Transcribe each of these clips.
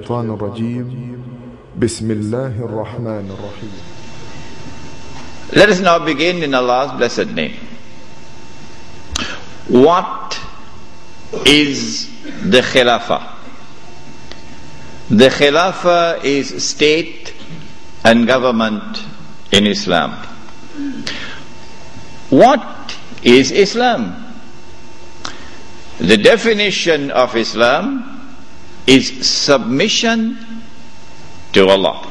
الشيطان الرجيم بسم الله الرحمن الرحيم. Let us now begin in Allah's blessed name. What is the Khilafah? The Khilafah is state and government in Islam. What is Islam? The definition of Islam is submission to Allah.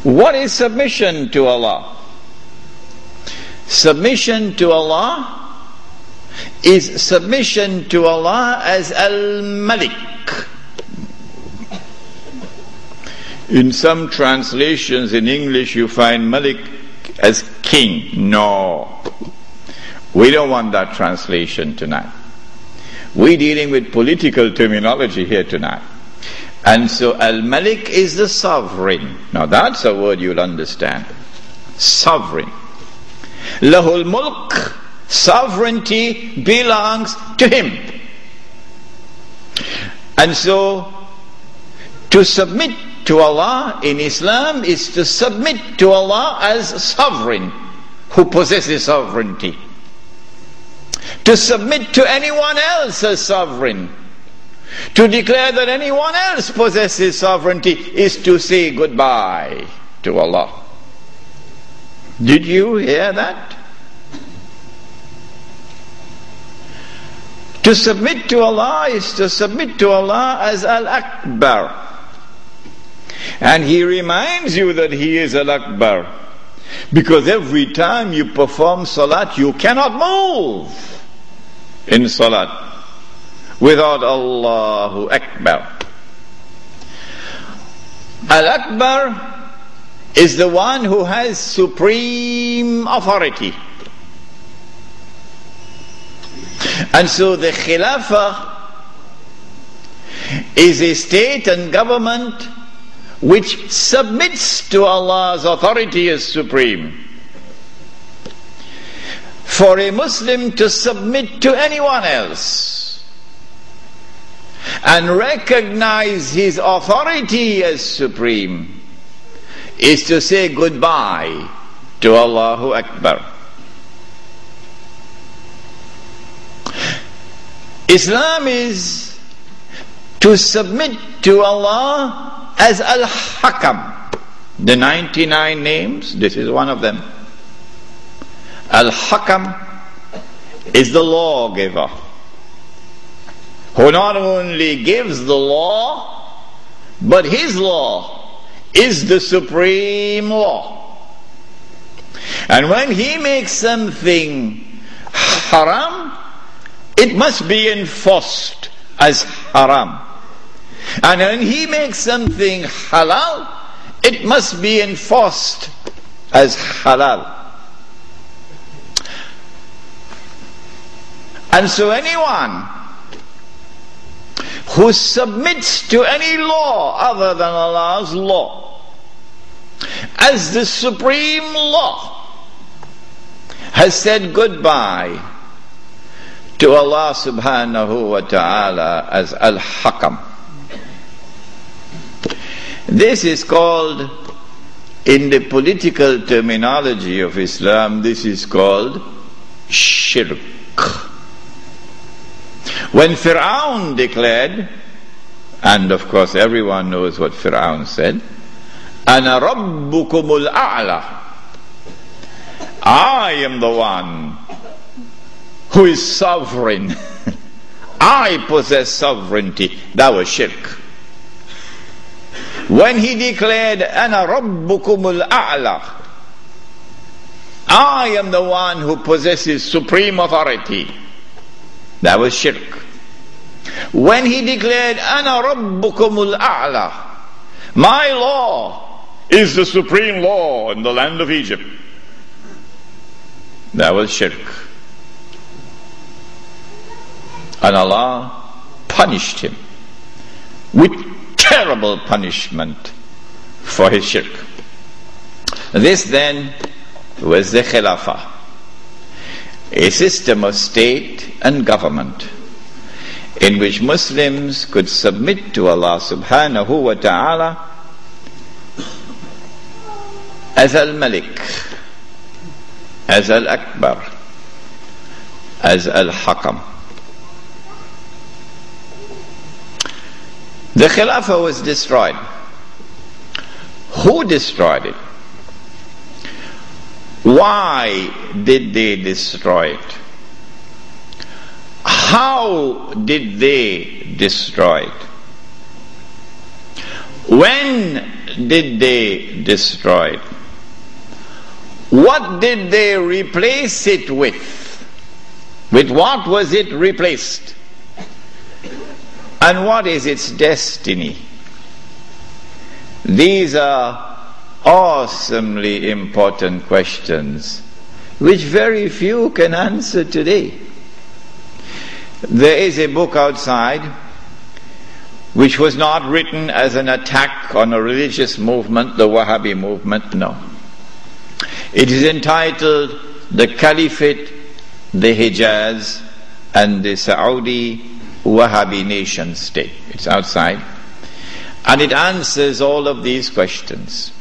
What is submission to Allah? Submission to Allah is submission to Allah as Al-Malik. In some translations in English you find Malik as king. No. We don't want that translation tonight. We're dealing with political terminology here tonight. And so Al-Malik is the sovereign. Now that's a word you'll understand. Sovereign. Lahul Mulk, sovereignty belongs to him. And so to submit to Allah in Islam is to submit to Allah as sovereign who possesses sovereignty. To submit to anyone else as sovereign, to declare that anyone else possesses sovereignty, is to say goodbye to Allah. Did you hear that? To submit to Allah is to submit to Allah as Al-Akbar. And He reminds you that He is Al-Akbar, because every time you perform salat you cannot move in salat without Allahu Akbar. Al-Akbar is the one who has supreme authority. And so the Khilafah is a state and government which submits to Allah's authority as supreme. For a Muslim to submit to anyone else and recognize his authority as supreme is to say goodbye to Allahu Akbar. Islam is to submit to Allah as Al-Hakam. The 99 names, this is one of them. Al-Hakam is the lawgiver, who not only gives the law, but his law is the supreme law. And when he makes something haram, it must be enforced as haram. And when he makes something halal, it must be enforced as halal. And so anyone who submits to any law other than Allah's law as the supreme law has said goodbye to Allah subhanahu wa ta'ala as Al-Hakam. This is called, in the political terminology of Islam, this is called shirk. When Fir'aun declared, and of course everyone knows what Fir'aun said, Ana Rabbukumul A'la, I am the one who is sovereign. I possess sovereignty. That was shirk. When he declared, Ana Rabbukumul A'la, I am the one who possesses supreme authority, that was shirk. When he declared, Ana Rabbukumul A'la, my law is the supreme law in the land of Egypt, that was shirk. And Allah punished him with terrible punishment for his shirk. This then was the Khilafah, a system of state and government, in which Muslims could submit to Allah subhanahu wa ta'ala as Al-Malik, as Al-Akbar, as Al-Hakam. The Khilafah was destroyed. Who destroyed it? Why did they destroy it? How did they destroy it? When did they destroy it? What did they replace it with? With what was it replaced? And what is its destiny? These are awesomely important questions which very few can answer today. There is a book outside which was not written as an attack on a religious movement, the Wahhabi movement, no. It is entitled The Khalifaat, the Hijaz, and the Saudi Wahhabi Nation State. It's outside. And it answers all of these questions.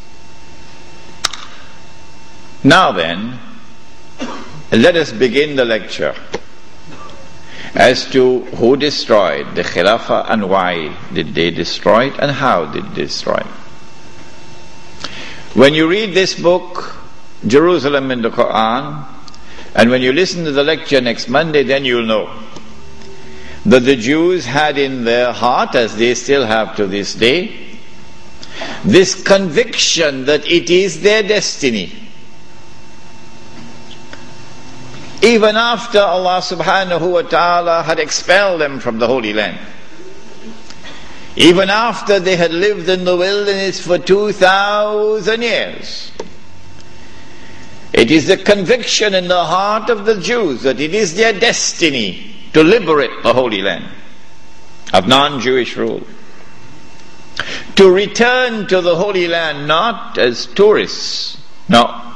Now then, let us begin the lecture as to who destroyed the Khilafah and why did they destroy it and how did they destroy it. When you read this book, Jerusalem in the Quran, and when you listen to the lecture next Monday, then you'll know that the Jews had in their heart, as they still have to this day, this conviction that it is their destiny. Even after Allah subhanahu wa ta'ala had expelled them from the Holy Land, even after they had lived in the wilderness for 2,000 years, it is the conviction in the heart of the Jews that it is their destiny to liberate the Holy Land of non-Jewish rule, to return to the Holy Land not as tourists, no,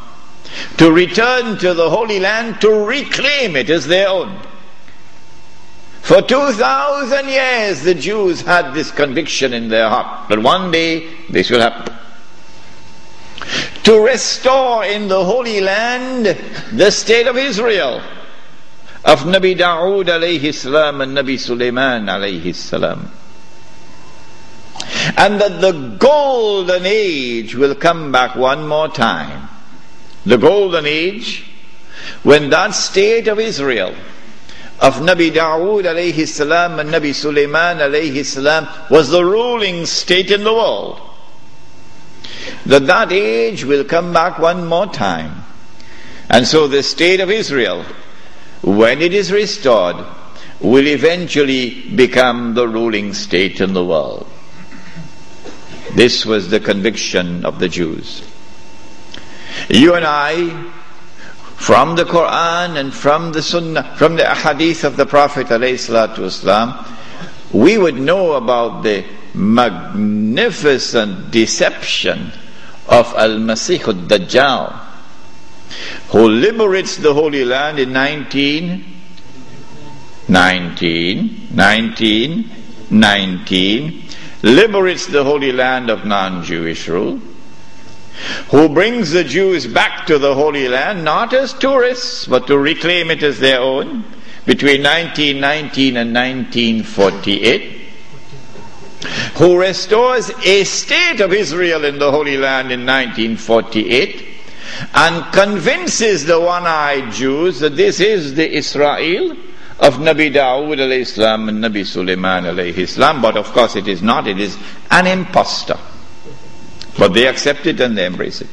to return to the Holy Land to reclaim it as their own. For 2,000 years the Jews had this conviction in their heart that one day this will happen. To restore in the Holy Land the state of Israel, of Nabi Dawood alayhi salam and Nabi Sulaiman alayhi salam. And that the golden age will come back one more time. The golden age when that state of Israel, of Nabi Dawood alayhi salam and Nabi Sulaiman alayhi salam, was the ruling state in the world. That age will come back one more time. And so the state of Israel, when it is restored, will eventually become the ruling state in the world. This was the conviction of the Jews. You and I, from the Quran and from the Sunnah, from the Ahadith of the Prophet ﷺ, we would know about the magnificent deception of Al-Masih al-Dajjal, who liberates the Holy Land in 1919, liberates the Holy Land of non-Jewish rule, who brings the Jews back to the Holy Land not as tourists but to reclaim it as their own between 1919 and 1948, who restores a state of Israel in the Holy Land in 1948 and convinces the one-eyed Jews that this is the Israel of Nabi Dawood alayhi salam and Nabi Sulaiman alayhi salam. But of course it is not, it is an impostor. But they accept it and they embrace it.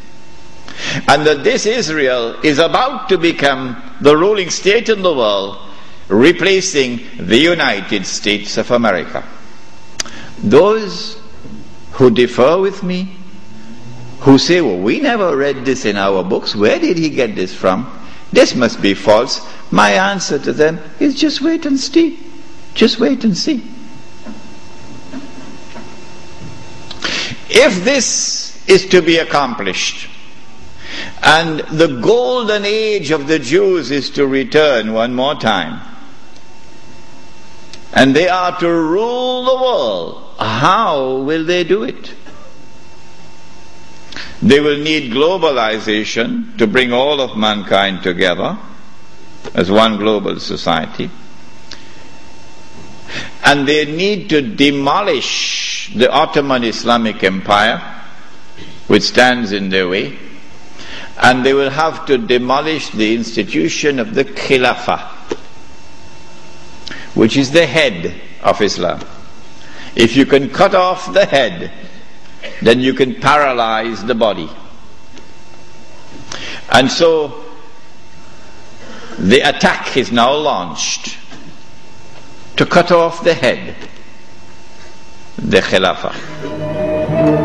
And that this Israel is about to become the ruling state in the world, replacing the United States of America. Those who differ with me, who say, well, we never read this in our books, where did he get this from? This must be false. My answer to them is just wait and see. Just wait and see. If this is to be accomplished, and the golden age of the Jews is to return one more time, And they are to rule the world. How will they do it? They will need globalization to bring all of mankind together as one global society. And they need to demolish the Ottoman Islamic Empire, which stands in their way. And they will have to demolish the institution of the Khalifaat, which is the head of Islam. If you can cut off the head, then you can paralyze the body. And so the attack is now launched to cut off the head, the Khalifaat.